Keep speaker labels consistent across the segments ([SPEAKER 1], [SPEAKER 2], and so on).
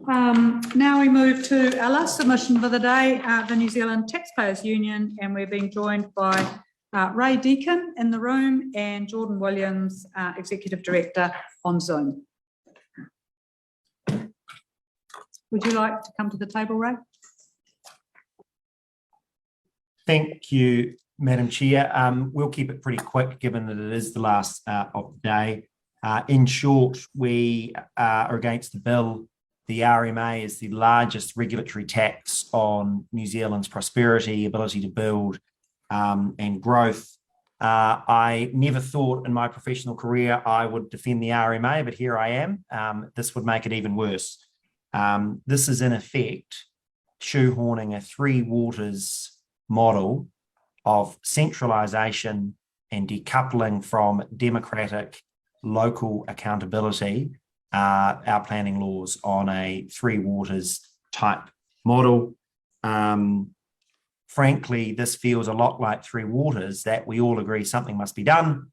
[SPEAKER 1] Now we move to our last submission for the day, the New Zealand Taxpayers Union, and we're being joined by Ray Deakin in the room and Jordan Williams, Executive Director, on Zoom. Would you like to come to the table, Ray?
[SPEAKER 2] Thank you, Madam Chair. We'll keep it pretty quick given that it is the last of the day. In short, we are against the bill. The RMA is the largest regulatory tax on New Zealand's prosperity, ability to build and growth. I never thought in my professional career I would defend the RMA, but here I am. This would make it even worse. This is in effect shoehorning a three waters model of centralisation and decoupling from democratic local accountability, our planning laws on a three waters type model. Frankly, this feels a lot like three waters that we all agree something must be done.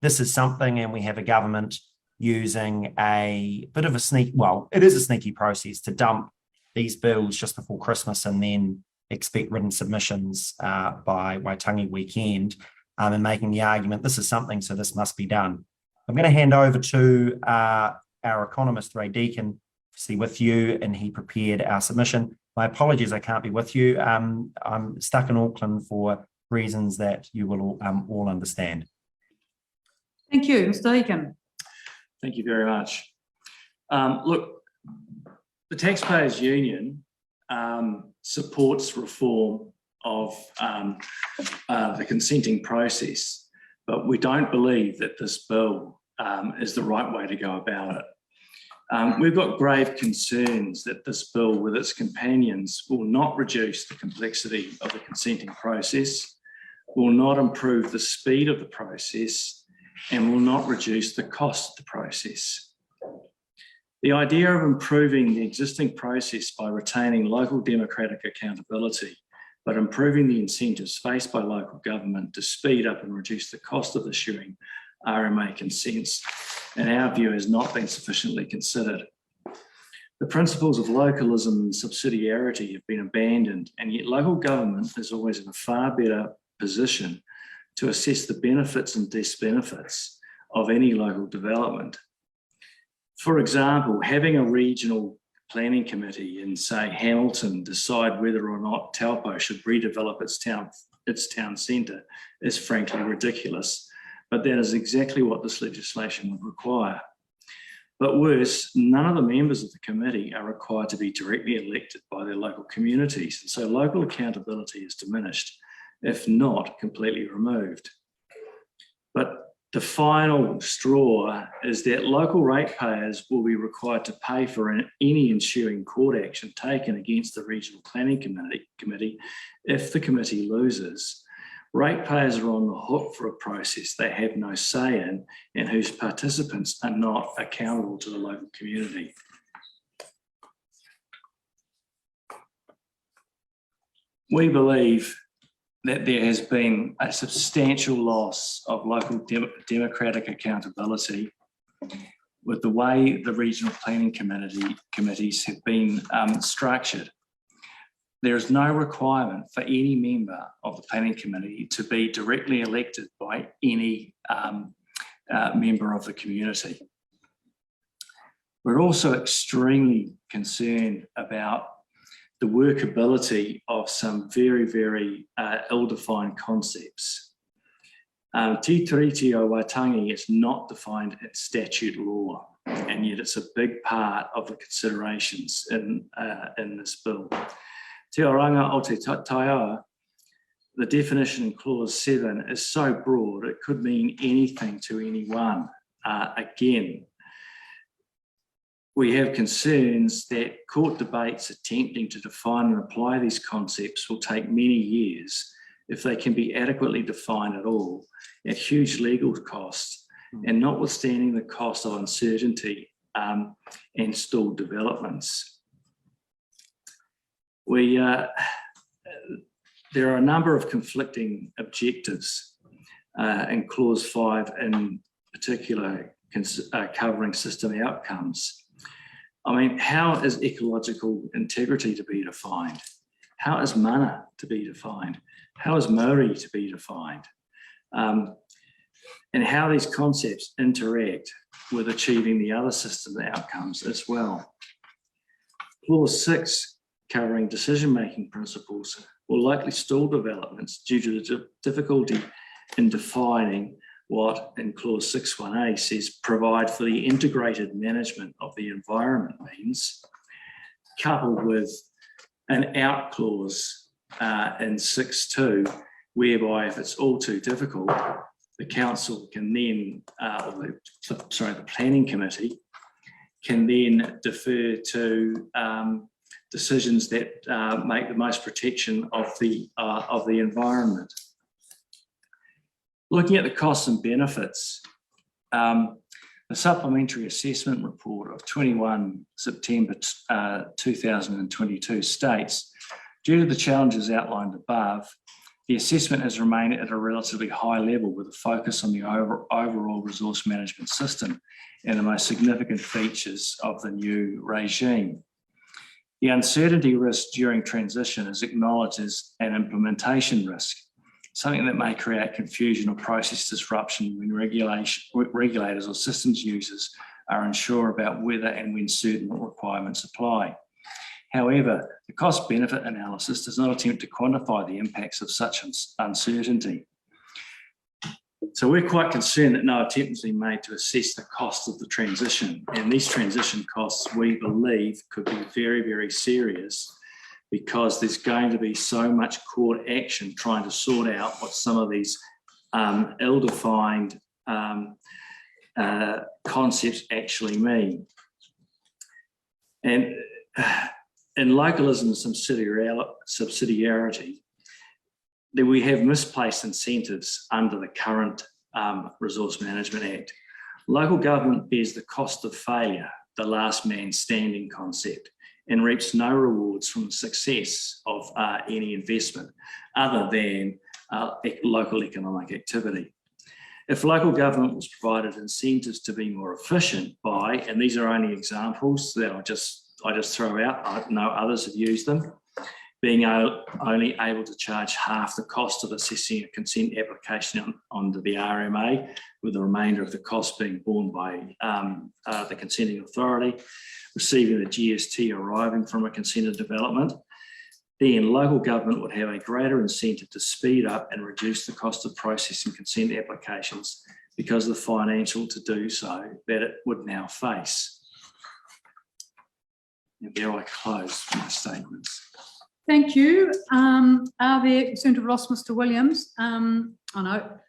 [SPEAKER 2] This is something, and we have a government using a bit of a it is a sneaky process to dump these bills just before Christmas and then expect written submissions by Waitangi weekend, and making the argument this is something, so this must be done. I'm going to hand over to our economist, Ray Deakin, obviously with you, and he prepared our submission. My apologies, I can't be with you. I'm stuck in Auckland for reasons that you will all understand.
[SPEAKER 1] Thank you, Mr. Deakin.
[SPEAKER 3] Thank you very much. Look, the Taxpayers Union supports reform of the consenting process, but we don't believe that this bill is the right way to go about it. We've got grave concerns that this bill with its companions will not reduce the complexity of the consenting process, will not improve the speed of the process, and will not reduce the cost of the process. The idea of improving the existing process by retaining local democratic accountability, but improving the incentives faced by local government to speed up and reduce the cost of issuing RMA consents, in our view, has not been sufficiently considered. The principles of localism and subsidiarity have been abandoned, and yet local government is always in a far better position to assess the benefits and disbenefits of any local development. For example, having a regional planning committee in, say, Hamilton decide whether or not Taupo should redevelop its town centre is frankly ridiculous, but that is exactly what this legislation would require. But worse, none of the members of the committee are required to be directly elected by their local communities, and so local accountability is diminished, if not completely removed. But the final straw is that local ratepayers will be required to pay for any ensuing court action taken against the Regional Planning Committee if the committee loses. Ratepayers are on the hook for a process they have no say in and whose participants are not accountable to the local community. We believe that there has been a substantial loss of local democratic accountability with the way the regional planning committees have been structured. There is no requirement for any member of the planning committee to be directly elected by any member of the community. We're also extremely concerned about the workability of some very, very ill-defined concepts. Te Tiriti o Waitangi is not defined in statute law, and yet it's a big part of the considerations in this bill. Te oranga o te taiao, the definition in clause 7 is so broad it could mean anything to anyone. Again, we have concerns that court debates attempting to define and apply these concepts will take many years if they can be adequately defined at all, at huge legal costs, and notwithstanding the cost of uncertainty and stalled developments. There are a number of conflicting objectives in clause 5 in particular covering system outcomes. I mean, how is ecological integrity to be defined? How is mana to be defined? How is Maori to be defined? And how these concepts interact with achieving the other system outcomes as well. Clause 6, covering decision-making principles, will likely stall developments due to the difficulty in defining what in clause 6.1a says provide for the integrated management of the environment means, coupled with an out clause in 6.2, whereby if it's all too difficult, the council can then, the planning committee can then defer to decisions that make the most protection of the environment. Looking at the costs and benefits, the supplementary assessment report of 21 September 2022 states, due to the challenges outlined above, the assessment has remained at a relatively high level with a focus on the overall resource management system and the most significant features of the new regime. The uncertainty risk during transition is acknowledged as an implementation risk, something that may create confusion or process disruption when regulators or systems users are unsure about whether and when certain requirements apply. However, the cost-benefit analysis does not attempt to quantify the impacts of such uncertainty. So we're quite concerned that no attempt has been made to assess the cost of the transition, and these transition costs, we believe, could be very, very serious because there's going to be so much court action trying to sort out what some of these ill-defined concepts actually mean. And in localism and subsidiarity, that we have misplaced incentives under the current Resource Management Act. Local government bears the cost of failure, the last man standing concept, and reaps no rewards from the success of any investment other than local economic activity. If local government was provided incentives to be more efficient by, and these are only examples that I just throw out, I know others have used them, being only able to charge half the cost of assessing a consent application under the RMA, with the remainder of the cost being borne by the consenting authority, receiving the GST arriving from a consented development, then local government would have a greater incentive to speed up and reduce the cost of processing consent applications because of the financial to do so that it would now face. And there I close my statements.
[SPEAKER 1] Thank you. Are there, soon to have lost Mr. Williams. Are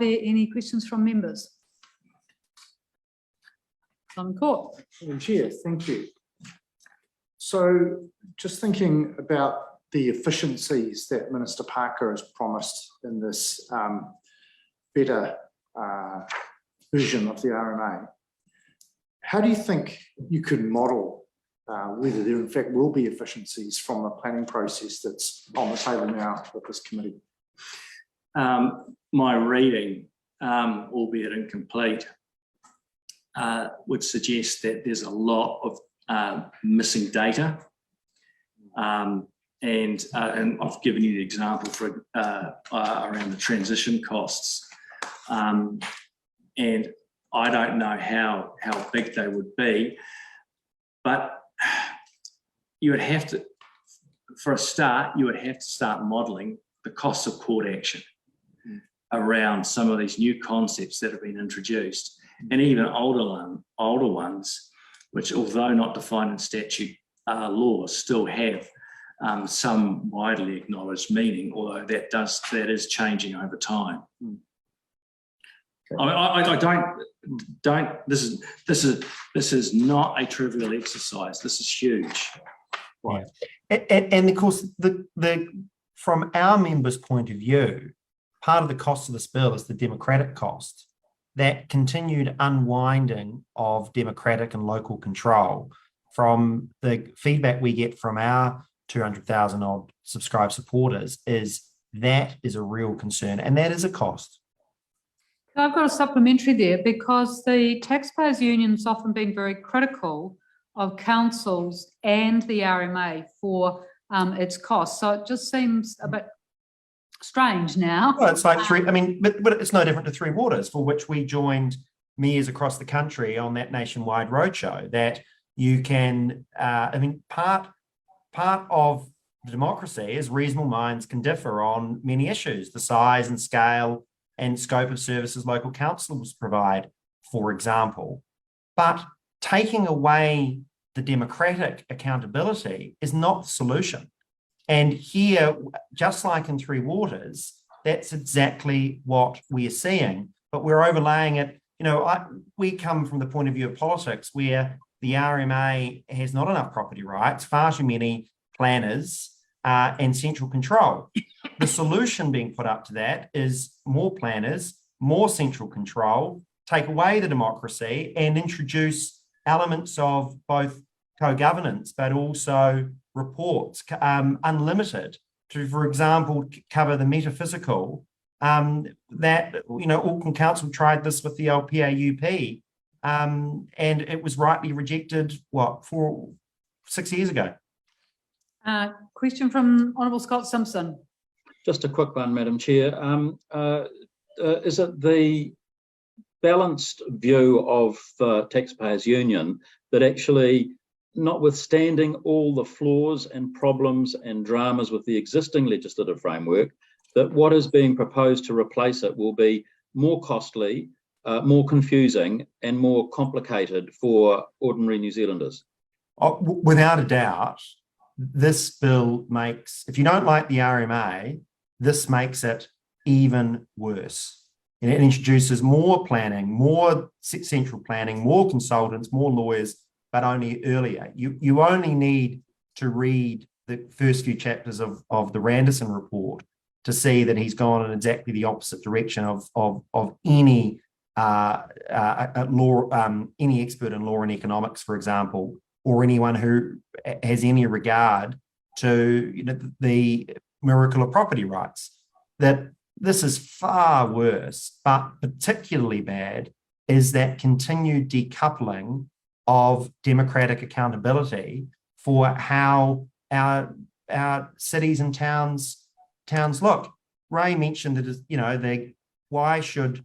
[SPEAKER 1] there any questions from members? On court.
[SPEAKER 4] Madam Chair, thank you. So just thinking about the efficiencies that Minister Parker has promised in this better version of the RMA, how do you think you could model whether there in fact will be efficiencies from the planning process that's on the table now with this committee?
[SPEAKER 3] My reading, albeit incomplete, would suggest that there's a lot of missing data. And I've given you the example for around the transition costs. And I don't know how big they would be, but you would have to, for a start, you would have to start modelling the costs of court action around some of these new concepts that have been introduced, and even older ones, which, although not defined in statute law, still have some widely acknowledged meaning, although that is changing over time. I don't. This is not a trivial exercise. This is huge.
[SPEAKER 2] Right. And of course, from our members' point of view, part of the cost of this bill is the democratic cost. That continued unwinding of democratic and local control from the feedback we get from our 200,000 odd subscribed supporters is a real concern, and that is a cost.
[SPEAKER 1] I've got a supplementary there because the Taxpayers Union's often been very critical of councils and the RMA for its costs. So it just seems a bit strange now.
[SPEAKER 2] Well, it's like but it's no different to Three Waters, for which we joined mayors across the country on that nationwide roadshow, that you can, part of the democracy is reasonable minds can differ on many issues, the size and scale and scope of services local councils provide, for example. But taking away the democratic accountability is not the solution. And here, just like in Three Waters, that's exactly what we are seeing, but we're overlaying it. We come from the point of view of politics where the RMA has not enough property rights, far too many planners and central control. The solution being put up to that is more planners, more central control, take away the democracy and introduce elements of both co-governance, but also reports, unlimited, to, for example, cover the metaphysical. Auckland Council tried this with the LPAUP, and it was rightly rejected, 6 years ago.
[SPEAKER 1] Question from Honourable Scott Simpson.
[SPEAKER 5] Just a quick one, Madam Chair. Is it the balanced view of the Taxpayers Union that actually, notwithstanding all the flaws and problems and dramas with the existing legislative framework, that what is being proposed to replace it will be more costly, more confusing and more complicated for ordinary New Zealanders?
[SPEAKER 2] Without a doubt, this bill makes, if you don't like the RMA, this makes it even worse. And it introduces more planning, more central planning, more consultants, more lawyers, but only earlier. You only need to read the first few chapters of the Randerson report to see that he's gone in exactly the opposite direction of any any expert in law and economics, for example, or anyone who has any regard to the miracle of property rights. That this is far worse, but particularly bad is that continued decoupling of democratic accountability for how our cities and towns look. Ray mentioned that why should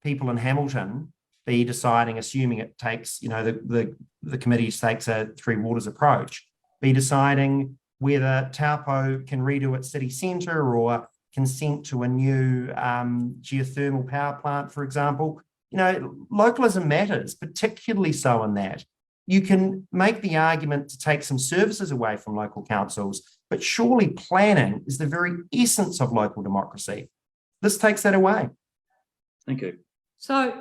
[SPEAKER 2] people in Hamilton be deciding, assuming it takes, the committee takes a Three Waters approach, be deciding whether Taupo can redo its city centre or consent to a new geothermal power plant, for example. Localism matters, particularly so in that. You can make the argument to take some services away from local councils, but surely planning is the very essence of local democracy. This takes that away.
[SPEAKER 5] Thank you.
[SPEAKER 1] So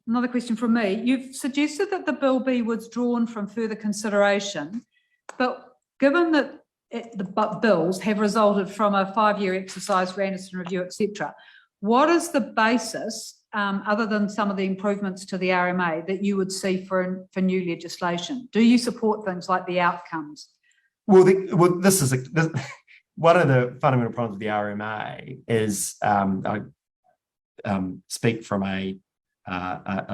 [SPEAKER 1] another question from me. You've suggested that the bill be withdrawn from further consideration, but given that the bills have resulted from a 5-year exercise, Randerson review, etc., what is the basis, other than some of the improvements to the RMA, that you would see for new legislation? Do you support things like the outcomes?
[SPEAKER 2] Well, this is one of the fundamental problems of the RMA is, I speak from a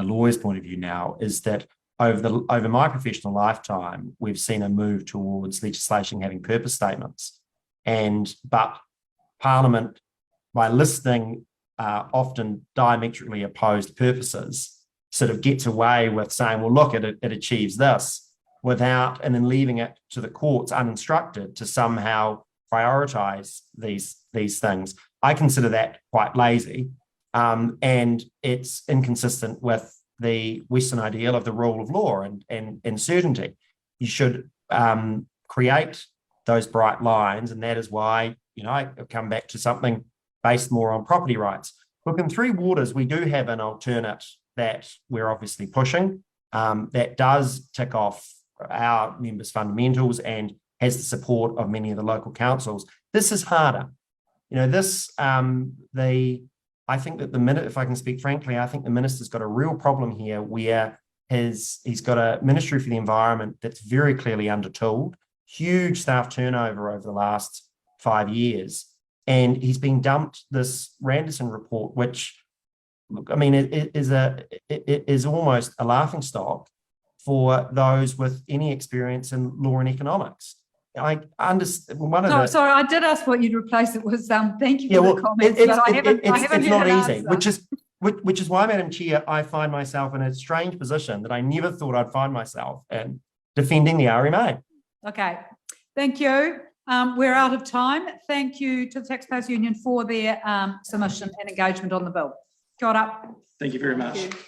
[SPEAKER 2] lawyer's point of view now, is that over my professional lifetime, we've seen a move towards legislation having purpose statements, but Parliament, by listing often diametrically opposed purposes, sort of gets away with saying, well, look, it achieves this, and then leaving it to the courts uninstructed to somehow prioritise these things. I consider that quite lazy, and it's inconsistent with the Western ideal of the rule of law and certainty. You should create those bright lines, and that is why I come back to something based more on property rights. Look, in Three Waters, we do have an alternate that we're obviously pushing that does tick off our members' fundamentals and has the support of many of the local councils. This is harder. I think that if I can speak frankly, I think the minister's got a real problem here where he's got a Ministry for the Environment that's very clearly undertooled, huge staff turnover over the last 5 years. And he's been dumped this Randerson report, which, look, I mean, it is almost a laughingstock for those with any experience in law and economics. I understand one of
[SPEAKER 1] No,
[SPEAKER 2] the.
[SPEAKER 1] sorry, I did ask what you'd replace it with. Thank you
[SPEAKER 2] Yeah,
[SPEAKER 1] for
[SPEAKER 2] well,
[SPEAKER 1] the comments, but I haven't
[SPEAKER 2] it's
[SPEAKER 1] heard
[SPEAKER 2] not
[SPEAKER 1] an
[SPEAKER 2] easy,
[SPEAKER 1] answer.
[SPEAKER 2] which is why, Madam Chair, I find myself in a strange position that I never thought I'd find myself in, defending the RMA.
[SPEAKER 1] Okay, thank you. We're out of time. Thank you to the Taxpayers Union for their submission and engagement on the bill. Got up.
[SPEAKER 3] Thank you very much.
[SPEAKER 1] Thank you.